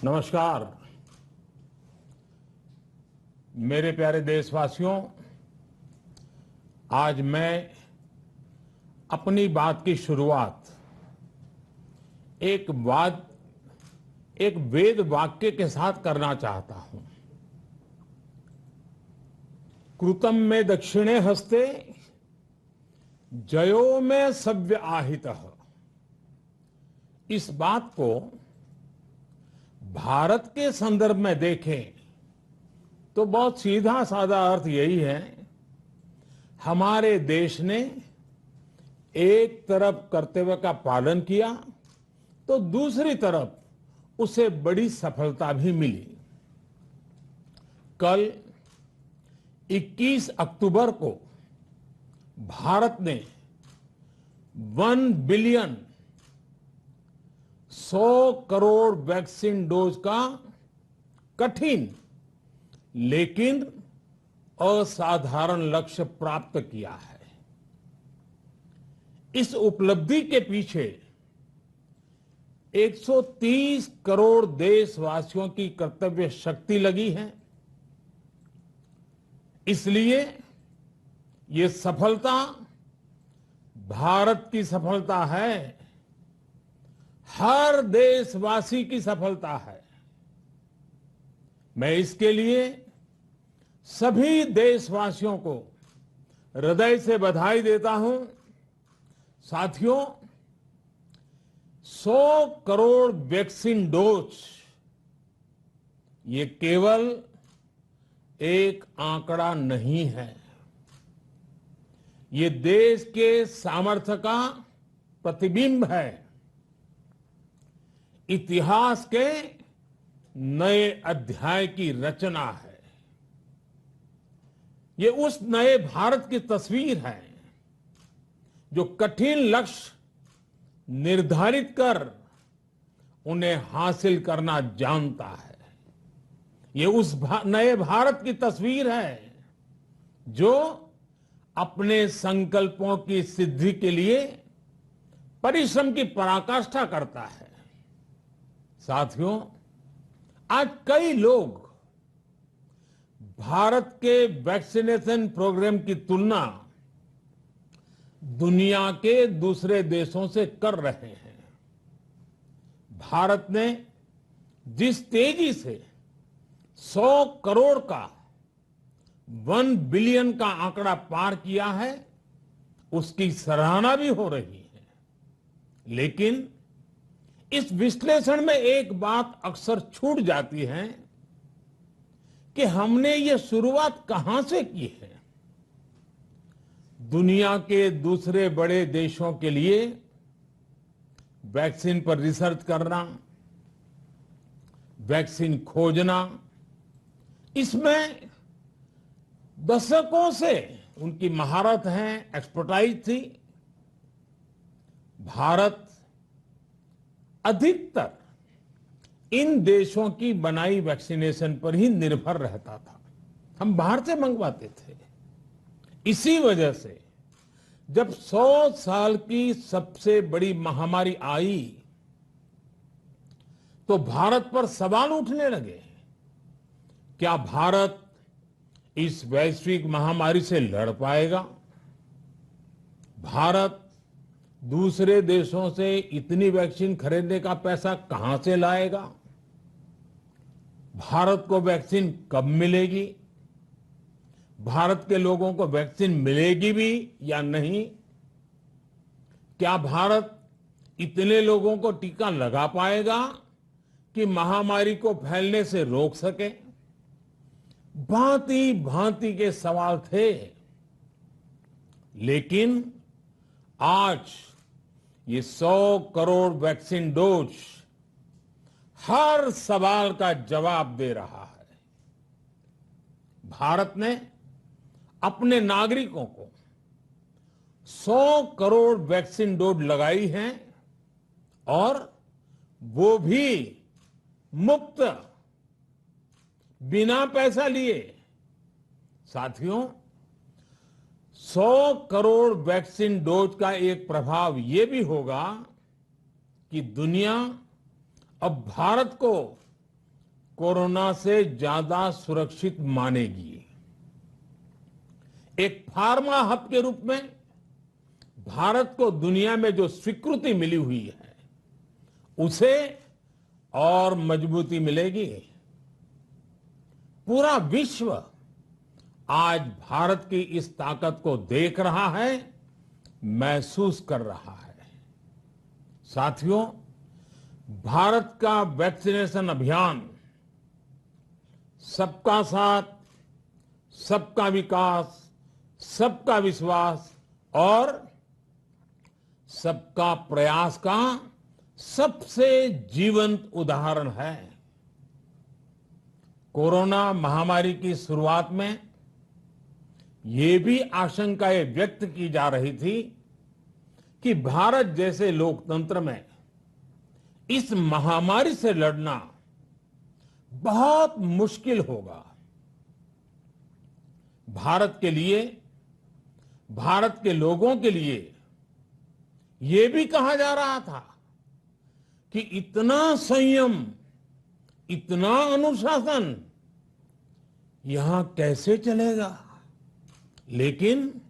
नमस्कार। मेरे प्यारे देशवासियों, आज मैं अपनी बात की शुरुआत एक वेद वाक्य के साथ करना चाहता हूं। कृतं में दक्षिणे हस्ते जयो में सव्य आहितः। इस बात को भारत के संदर्भ में देखें तो बहुत सीधा साधा अर्थ यही है, हमारे देश ने एक तरफ कर्तव्य का पालन किया तो दूसरी तरफ उसे बड़ी सफलता भी मिली। कल 21 अक्टूबर को भारत ने 1 बिलियन 100 करोड़ वैक्सीन डोज का कठिन लेकिन असाधारण लक्ष्य प्राप्त किया है। इस उपलब्धि के पीछे 130 करोड़ देशवासियों की कर्तव्य शक्ति लगी है। इसलिए ये सफलता भारत की सफलता है, हर देशवासी की सफलता है। मैं इसके लिए सभी देशवासियों को हृदय से बधाई देता हूं। साथियों, 100 करोड़ वैक्सीन डोज ये केवल एक आंकड़ा नहीं है, ये देश के सामर्थ्य का प्रतिबिंब है, इतिहास के नए अध्याय की रचना है। ये उस नए भारत की तस्वीर है जो कठिन लक्ष्य निर्धारित कर उन्हें हासिल करना जानता है। ये उस नए भारत की तस्वीर है जो अपने संकल्पों की सिद्धि के लिए परिश्रम की पराकाष्ठा करता है। साथियों, आज कई लोग भारत के वैक्सीनेशन प्रोग्राम की तुलना दुनिया के दूसरे देशों से कर रहे हैं। भारत ने जिस तेजी से 100 करोड़ का 1 बिलियन का आंकड़ा पार किया है, उसकी सराहना भी हो रही है। लेकिन इस विश्लेषण में एक बात अक्सर छूट जाती है कि हमने ये शुरुआत कहां से की है। दुनिया के दूसरे बड़े देशों के लिए वैक्सीन पर रिसर्च करना, वैक्सीन खोजना, इसमें दशकों से उनकी महारत है, एक्सपर्टाइज थी। भारत अधिकतर इन देशों की बनाई वैक्सीनेशन पर ही निर्भर रहता था। हम बाहर से मंगवाते थे। इसी वजह से जब 100 साल की सबसे बड़ी महामारी आई तो भारत पर सवाल उठने लगे, क्या भारत इस वैश्विक महामारी से लड़ पाएगा? भारत दूसरे देशों से इतनी वैक्सीन खरीदने का पैसा कहां से लाएगा? भारत को वैक्सीन कब मिलेगी? भारत के लोगों को वैक्सीन मिलेगी भी या नहीं? क्या भारत इतने लोगों को टीका लगा पाएगा कि महामारी को फैलने से रोक सके? भांति भांति के सवाल थे। लेकिन आज ये 100 करोड़ वैक्सीन डोज हर सवाल का जवाब दे रहा है। भारत ने अपने नागरिकों को 100 करोड़ वैक्सीन डोज लगाई है और वो भी मुफ्त, बिना पैसा लिए। साथियों, 100 करोड़ वैक्सीन डोज का एक प्रभाव ये भी होगा कि दुनिया अब भारत को कोरोना से ज्यादा सुरक्षित मानेगी। एक फार्मा हब के रूप में भारत को दुनिया में जो स्वीकृति मिली हुई है, उसे और मजबूती मिलेगी। पूरा विश्व आज भारत की इस ताकत को देख रहा है, महसूस कर रहा है। साथियों, भारत का वैक्सीनेशन अभियान सबका साथ, सबका विकास, सबका विश्वास और सबका प्रयास का सबसे जीवंत उदाहरण है। कोरोना महामारी की शुरुआत में ये भी आशंकाएं व्यक्त की जा रही थी कि भारत जैसे लोकतंत्र में इस महामारी से लड़ना बहुत मुश्किल होगा। भारत के लिए, भारत के लोगों के लिए ये भी कहा जा रहा था कि इतना संयम, इतना अनुशासन यहां कैसे चलेगा। लेकिन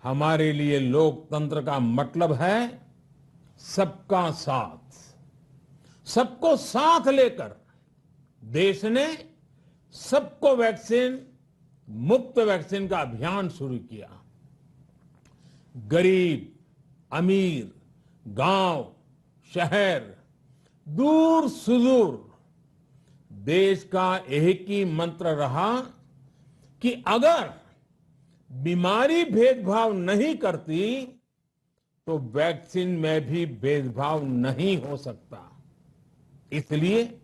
हमारे लिए लोकतंत्र का मतलब है सबका साथ। सबको साथ लेकर देश ने सबको वैक्सीन, मुफ्त वैक्सीन का अभियान शुरू किया। गरीब, अमीर, गांव, शहर, दूर सुदूर, देश का एक ही मंत्र रहा कि अगर बीमारी भेदभाव नहीं करती तो वैक्सीन में भी भेदभाव नहीं हो सकता। इसलिए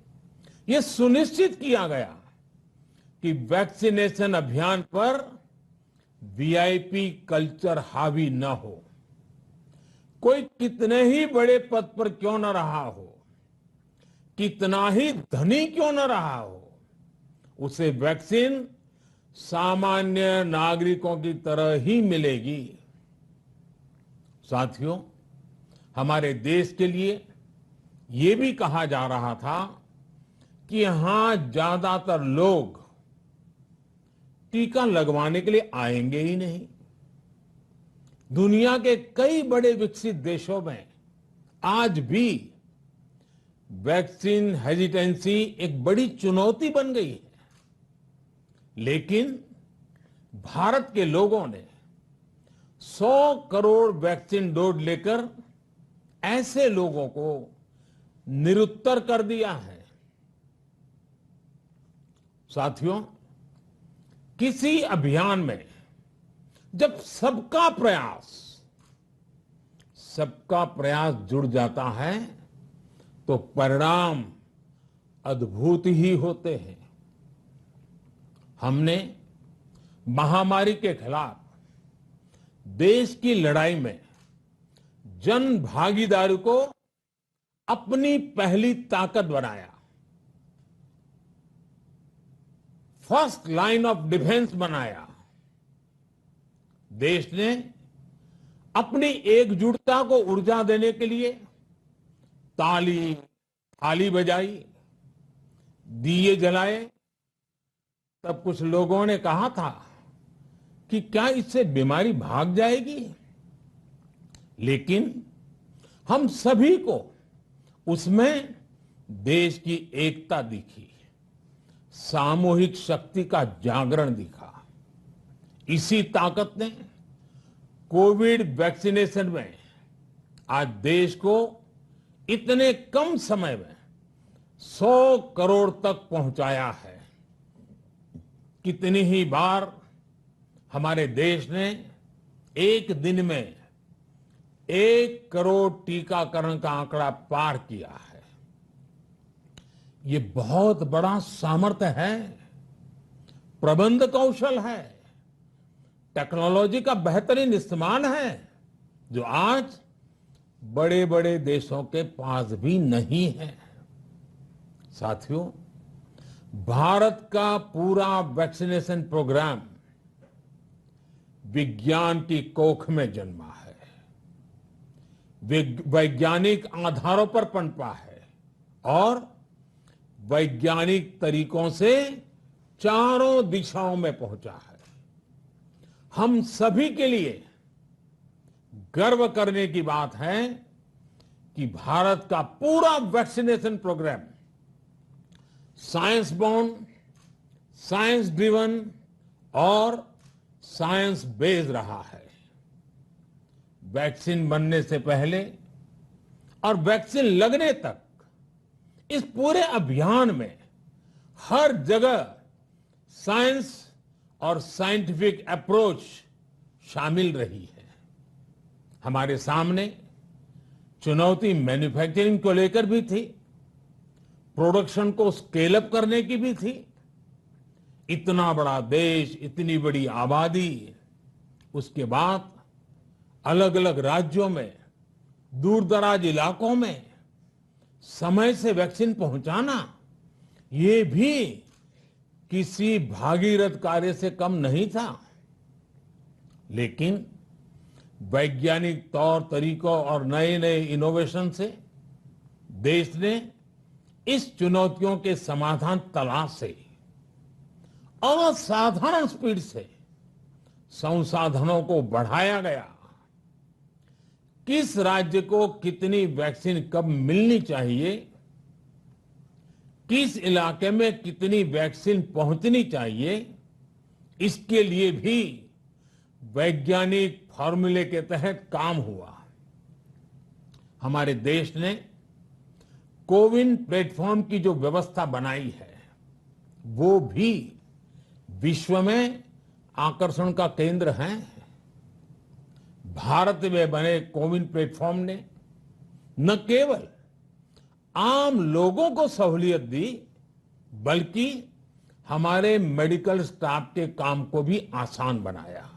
यह सुनिश्चित किया गया कि वैक्सीनेशन अभियान पर वीआईपी कल्चर हावी न हो। कोई कितने ही बड़े पद पर क्यों न रहा हो, कितना ही धनी क्यों न रहा हो, उसे वैक्सीन सामान्य नागरिकों की तरह ही मिलेगी। साथियों, हमारे देश के लिए ये भी कहा जा रहा था कि यहां ज्यादातर लोग टीका लगवाने के लिए आएंगे ही नहीं। दुनिया के कई बड़े विकसित देशों में आज भी वैक्सीन हेजिटेंसी एक बड़ी चुनौती बन गई है। लेकिन भारत के लोगों ने 100 करोड़ वैक्सीन डोज लेकर ऐसे लोगों को निरुत्तर कर दिया है। साथियों, किसी अभियान में जब सबका प्रयास जुड़ जाता है तो परिणाम अद्भुत ही होते हैं। हमने महामारी के खिलाफ देश की लड़ाई में जन भागीदारी को अपनी पहली ताकत बनाया, फर्स्ट लाइन ऑफ डिफेंस बनाया। देश ने अपनी एकजुटता को ऊर्जा देने के लिए थाली बजाई, दिए जलाए। तब कुछ लोगों ने कहा था कि क्या इससे बीमारी भाग जाएगी। लेकिन हम सभी को उसमें देश की एकता दिखी, सामूहिक शक्ति का जागरण दिखा। इसी ताकत ने कोविड वैक्सीनेशन में आज देश को इतने कम समय में 100 करोड़ तक पहुंचाया है। कितनी ही बार हमारे देश ने एक दिन में 1 करोड़ टीकाकरण का आंकड़ा पार किया है। ये बहुत बड़ा सामर्थ्य है, प्रबंध कौशल है, टेक्नोलॉजी का बेहतरीन इस्तेमाल है, जो आज बड़े बड़े देशों के पास भी नहीं है। साथियों, भारत का पूरा वैक्सीनेशन प्रोग्राम विज्ञान की कोख में जन्मा है, वैज्ञानिक आधारों पर पनपा है और वैज्ञानिक तरीकों से चारों दिशाओं में पहुंचा है। हम सभी के लिए गर्व करने की बात है कि भारत का पूरा vaccination programme science born, science driven और साइंस बेस्ड रहा है। वैक्सीन बनने से पहले और वैक्सीन लगने तक इस पूरे अभियान में हर जगह साइंस और साइंटिफिक अप्रोच शामिल रही है। हमारे सामने चुनौती मैन्युफैक्चरिंग को लेकर भी थी, प्रोडक्शन को स्केल अप करने की भी थी। इतना बड़ा देश, इतनी बड़ी आबादी, उसके बाद अलग अलग राज्यों में, दूर दराज इलाकों में समय से वैक्सीन पहुंचाना, ये भी किसी भागीरथ कार्य से कम नहीं था। लेकिन वैज्ञानिक तौर तरीकों और नए नए इनोवेशन से देश ने इस चुनौतियों के समाधान तलाशे असाधारण स्पीड से संसाधनों को बढ़ाया गया। किस राज्य को कितनी वैक्सीन कब मिलनी चाहिए, किस इलाके में कितनी वैक्सीन पहुंचनी चाहिए, इसके लिए भी वैज्ञानिक फॉर्मूले के तहत काम हुआ। हमारे देश ने कोविन प्लेटफॉर्म की जो व्यवस्था बनाई है, वो भी विश्व में आकर्षण का केंद्र है। भारत में बने कोविन प्लेटफॉर्म ने न केवल आम लोगों को सहूलियत दी, बल्कि हमारे मेडिकल स्टाफ के काम को भी आसान बनाया।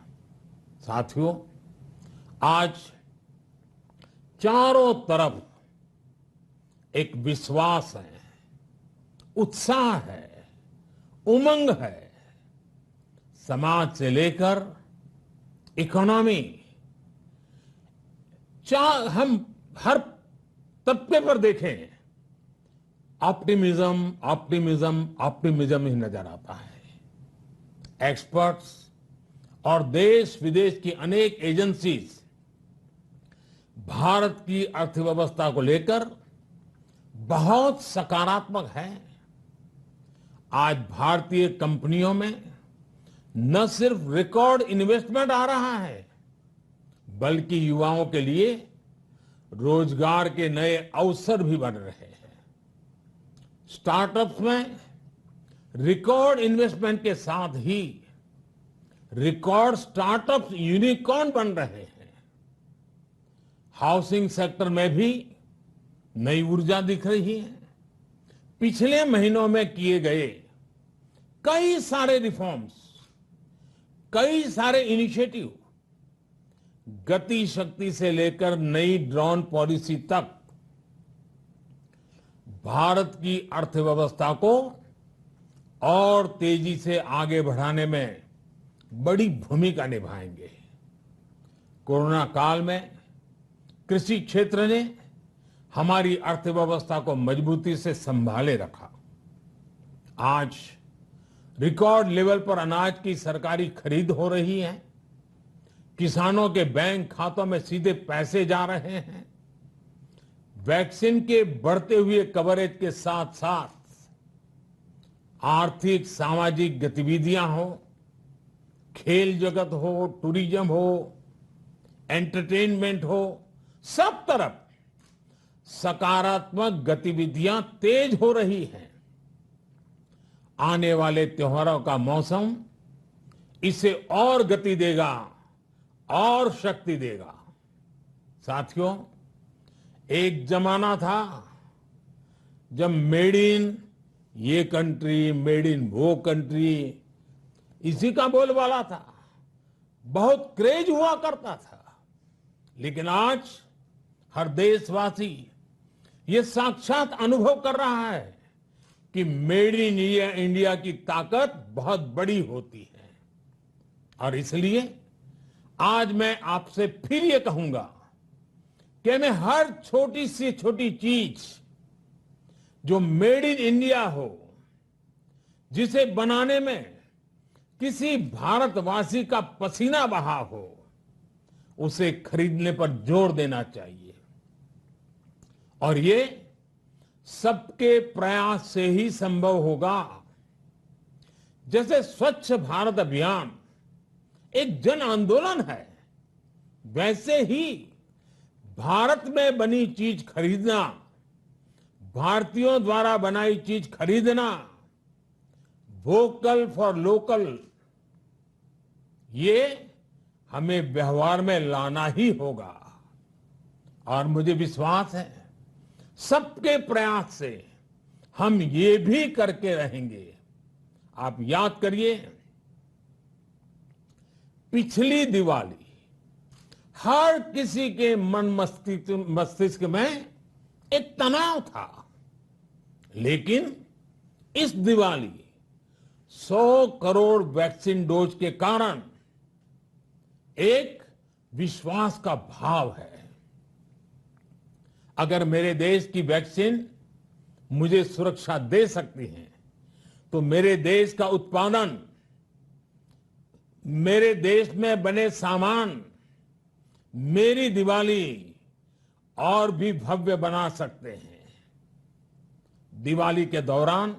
साथियों, आज चारों तरफ एक विश्वास है, उत्साह है, उमंग है। समाज से लेकर इकोनॉमी, हम हर तबके पर देखें, ऑप्टिमिज्म ऑप्टिमिज्म ऑप्टिमिज्म ही नजर आता है। एक्सपर्ट्स और देश विदेश की अनेक एजेंसीज भारत की अर्थव्यवस्था को लेकर बहुत सकारात्मक है। आज भारतीय कंपनियों में न सिर्फ रिकॉर्ड इन्वेस्टमेंट आ रहा है, बल्कि युवाओं के लिए रोजगार के नए अवसर भी बन रहे हैं। स्टार्टअप्स में रिकॉर्ड इन्वेस्टमेंट के साथ ही रिकॉर्ड स्टार्टअप्स यूनिकॉर्न बन रहे हैं। हाउसिंग सेक्टर में भी नई ऊर्जा दिख रही है। पिछले महीनों में किए गए कई सारे रिफॉर्म्स, कई सारे इनिशिएटिव, गति शक्ति से लेकर नई ड्रोन पॉलिसी तक भारत की अर्थव्यवस्था को और तेजी से आगे बढ़ाने में बड़ी भूमिका निभाएंगे। कोरोना काल में कृषि क्षेत्र ने हमारी अर्थव्यवस्था को मजबूती से संभाले रखा। आज रिकॉर्ड लेवल पर अनाज की सरकारी खरीद हो रही है। किसानों के बैंक खातों में सीधे पैसे जा रहे हैं। वैक्सीन के बढ़ते हुए कवरेज के साथ साथ आर्थिक सामाजिक गतिविधियां हो, खेल जगत हो, टूरिज्म हो, एंटरटेनमेंट हो, सब तरफ सकारात्मक गतिविधियां तेज हो रही हैं। आने वाले त्योहारों का मौसम इसे और गति देगा और शक्ति देगा। साथियों, एक जमाना था जब मेड इन ये कंट्री, मेड इन वो कंट्री, इसी का बोलबाला था, बहुत क्रेज हुआ करता था। लेकिन आज हर देशवासी ये साक्षात अनुभव कर रहा है कि मेड इन इंडिया की ताकत बहुत बड़ी होती है। और इसलिए आज मैं आपसे फिर ये कहूंगा कि हमें हर छोटी से छोटी चीज जो मेड इन इंडिया हो, जिसे बनाने में किसी भारतवासी का पसीना बहा हो, उसे खरीदने पर जोर देना चाहिए। और ये सबके प्रयास से ही संभव होगा। जैसे स्वच्छ भारत अभियान एक जन आंदोलन है, वैसे ही भारत में बनी चीज खरीदना, भारतीयों द्वारा बनाई चीज खरीदना, वोकल फॉर लोकल, ये हमें व्यवहार में लाना ही होगा। और मुझे विश्वास है सबके प्रयास से हम ये भी करके रहेंगे। आप याद करिए, पिछली दिवाली हर किसी के मन मस्तिष्क में एक तनाव था, लेकिन इस दिवाली 100 करोड़ वैक्सीन डोज के कारण एक विश्वास का भाव है। अगर मेरे देश की वैक्सीन मुझे सुरक्षा दे सकती है, तो मेरे देश का उत्पादन, मेरे देश में बने सामान मेरी दिवाली और भी भव्य बना सकते हैं। दिवाली के दौरान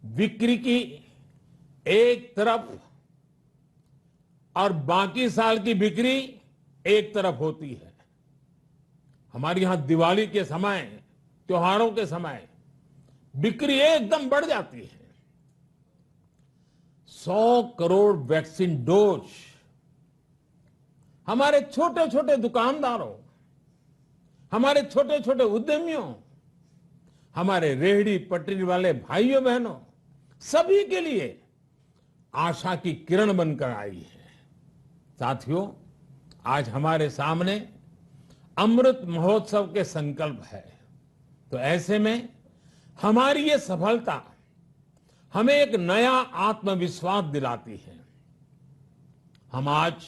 बिक्री की एक तरफ और बाकी साल की बिक्री एक तरफ होती है। हमारे यहां दिवाली के समय, त्योहारों के समय बिक्री एकदम बढ़ जाती है। 100 करोड़ वैक्सीन डोज हमारे छोटे छोटे दुकानदारों, हमारे छोटे छोटे उद्यमियों, हमारे रेहड़ी पटरी वाले भाइयों बहनों, सभी के लिए आशा की किरण बनकर आई है। साथियों, आज हमारे सामने अमृत महोत्सव के संकल्प है, तो ऐसे में हमारी ये सफलता हमें एक नया आत्मविश्वास दिलाती है। हम आज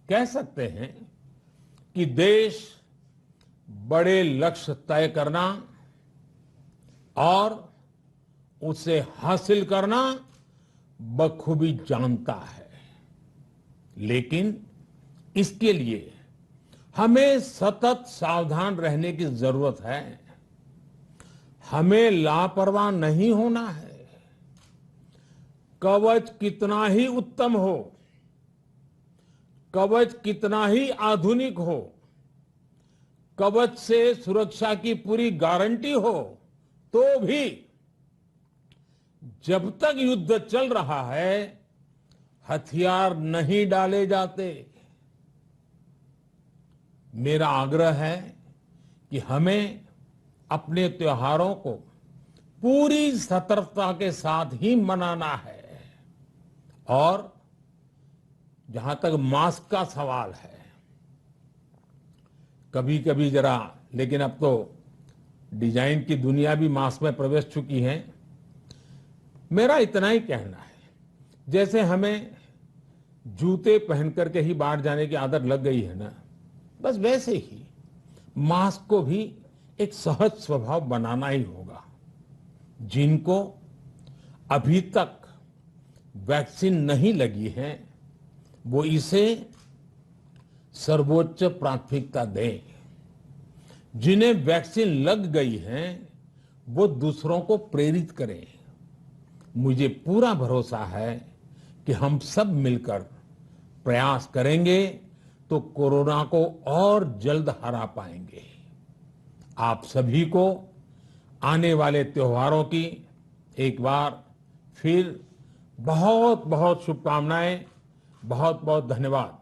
कह सकते हैं कि देश बड़े लक्ष्य तय करना और उसे हासिल करना बखूबी जानता है, लेकिन इसके लिए हमें सतत सावधान रहने की जरूरत है। हमें लापरवाह नहीं होना है। कवच कितना ही उत्तम हो, कवच कितना ही आधुनिक हो, कवच से सुरक्षा की पूरी गारंटी हो, तो भी जब तक युद्ध चल रहा है, हथियार नहीं डाले जाते। मेरा आग्रह है कि हमें अपने त्योहारों को पूरी सतर्कता के साथ ही मनाना है। और जहां तक मास्क का सवाल है, कभी कभी जरा, लेकिन अब तो डिजाइन की दुनिया भी मास्क में प्रवेश चुकी है। मेरा इतना ही कहना है, जैसे हमें जूते पहन करके ही बाहर जाने की आदत लग गई है ना, बस वैसे ही मास्क को भी एक सहज स्वभाव बनाना ही होगा। जिनको अभी तक वैक्सीन नहीं लगी है, वो इसे सर्वोच्च प्राथमिकता दें। जिन्हें वैक्सीन लग गई है, वो दूसरों को प्रेरित करें। मुझे पूरा भरोसा है कि हम सब मिलकर प्रयास करेंगे तो कोरोना को और जल्द हरा पाएंगे। आप सभी को आने वाले त्योहारों की एक बार फिर बहुत बहुत शुभकामनाएं, बहुत बहुत धन्यवाद।